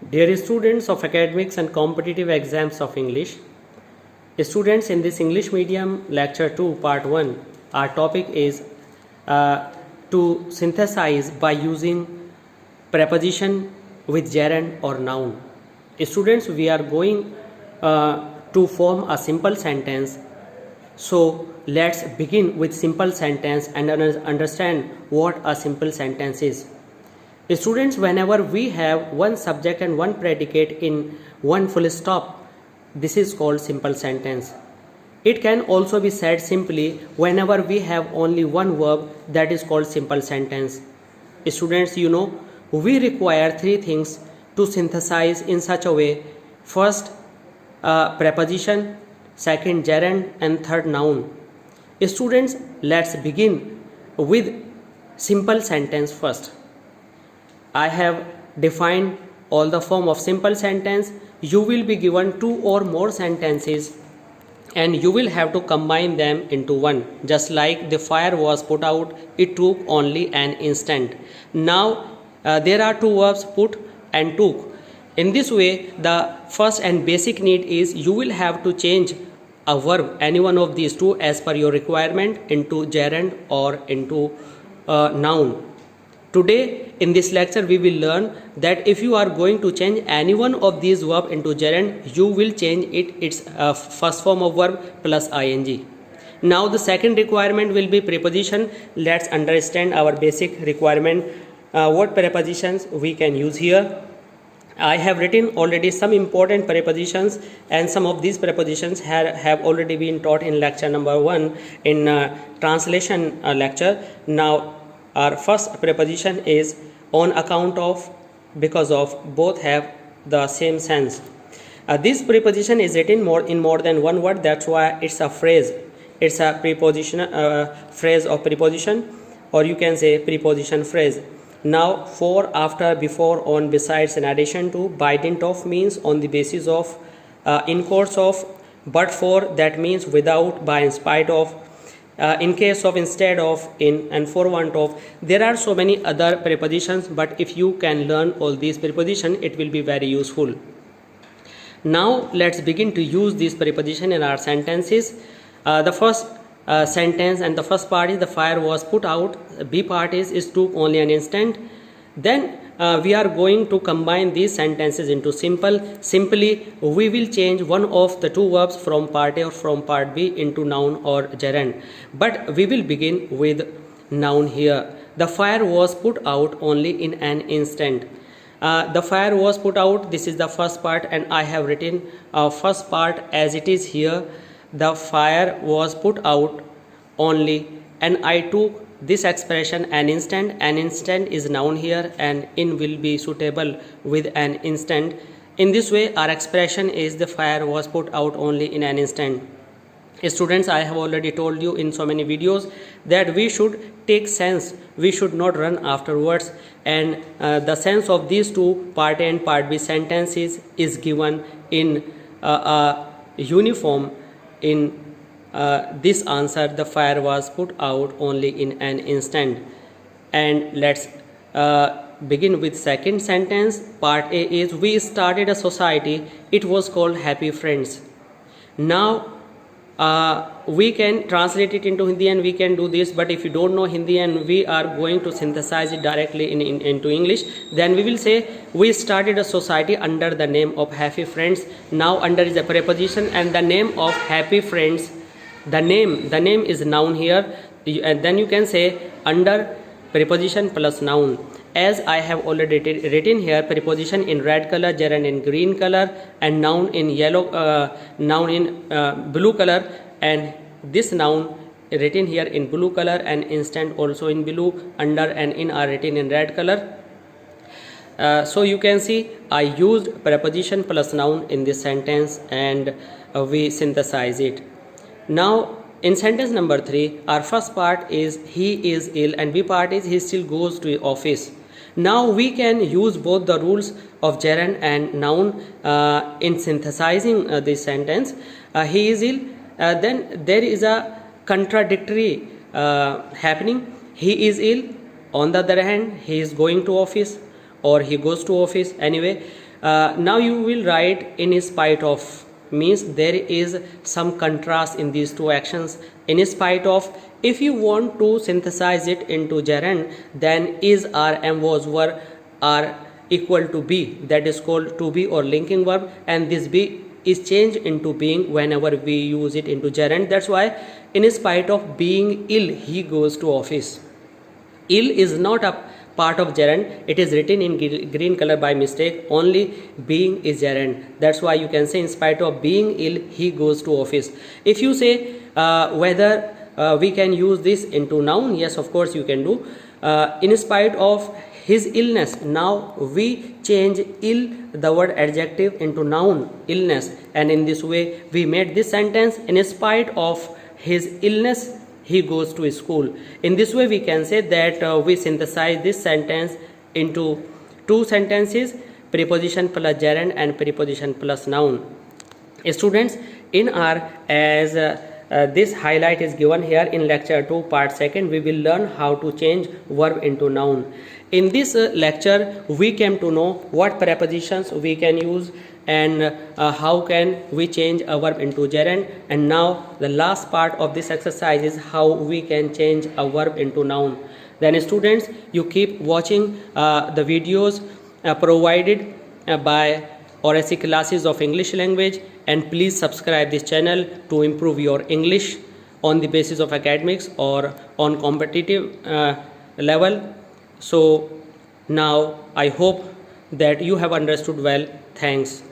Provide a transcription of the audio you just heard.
Dear students of academics and competitive exams of English, students, in this English medium lecture 2 part 1, our topic is to synthesize by using preposition with gerund or noun. Students, we are going to form a simple sentence. So let's begin with simple sentence and understand what a simple sentence is. Students, whenever we have one subject and one predicate in one full stop, this is called simple sentence. It can also be said simply whenever we have only one verb, that is called simple sentence. Students, you know, we require three things to synthesize in such a way. First, preposition, second, gerund, and third, noun. Students, let's begin with simple sentence first. I have defined all the form of simple sentence. You will be given two or more sentences and you will have to combine them into one. Just like the fire was put out, it took only an instant. Now there are two verbs, put and took. In this way, the first and basic need is you will have to change a verb, any one of these two, as per your requirement, into gerund or into noun. Today in this lecture we will learn that if you are going to change any one of these verbs into gerund, you will change its first form of verb plus ing. Now the second requirement will be preposition. Let's understand our basic requirement. What prepositions we can use here. I have written already some important prepositions, and some of these prepositions have already been taught in lecture number 1 in translation lecture. Now our first preposition is on account of, because of, both have the same sense. This preposition is written in more than one word, that's why it's a phrase. It's a preposition, phrase of preposition, or you can say preposition phrase. Now for, after, before, on, besides, in addition to, by dint of means on the basis of, in course of, but for, that means without, by, in spite of, in case of, instead of, in, and for want of. There are so many other prepositions, but if you can learn all these prepositions, it will be very useful. Now let's begin to use these prepositions in our sentences. The first sentence and the first part is the fire was put out. B part is took only an instant. Then we are going to combine these sentences into simple. Simply we will change one of the two verbs from part A or from part B into noun or gerund. But we will begin with noun here. The fire was put out only in an instant. The fire was put out, this is the first part, and I have written first part as it is here. The fire was put out only, and I took this expression an instant. An instant is noun here, and in will be suitable with an instant. In this way our expression is the fire was put out only in an instant. Students, I have already told you in so many videos that we should take sense, we should not run afterwards, and the sense of these two, part A and part B sentences, is given in a uniform in this answer. The fire was put out only in an instant. And let's begin with second sentence. Part A is we started a society, it was called Happy Friends. Now we can translate it into Hindi and we can do this, but if you don't know Hindi and we are going to synthesize it directly into English, then we will say we started a society under the name of Happy Friends. Now under is a preposition and the name of Happy Friends, the name is noun here, and then you can say under preposition plus noun. As I have already written here, preposition in red color, gerund in green color, and noun in yellow, noun in blue color, and this noun written here in blue color and instant also in blue, under and in are written in red color. So you can see I used preposition plus noun in this sentence, and we synthesize it. Now in sentence number 3, our first part is he is ill and B part is he still goes to office. Now we can use both the rules of gerund and noun in synthesizing this sentence. He is ill, then there is a contradictory happening. He is ill, on the other hand he is going to office, or he goes to office. Anyway, Now you will write in spite of, means there is some contrast in these two actions. In spite of, if you want to synthesize it into gerund, then is, are, am, was, were are equal to be, that is called to be or linking verb, and this be is changed into being whenever we use it into gerund. That's why in spite of being ill, he goes to office. Ill is not a part of gerund, it is written in green color by mistake, only being is gerund. That's why you can say in spite of being ill, he goes to office. If you say whether we can use this into noun, yes, of course you can do. In spite of his illness, now we change ill, the word adjective, into noun, illness, and in this way we made this sentence: in spite of his illness, he goes to school. In this way we can say that we synthesize this sentence into two sentences: preposition plus gerund and preposition plus noun. Students, in our, as this highlight is given here in lecture 2 part 2, we will learn how to change verb into noun. In this lecture we came to know what prepositions we can use and how can we change a verb into gerund, and now the last part of this exercise is how we can change a verb into noun. Then students, you keep watching the videos provided by RSC Classes of English Language, and please subscribe this channel to improve your English on the basis of academics or on competitive level. So now I hope that you have understood well. Thanks.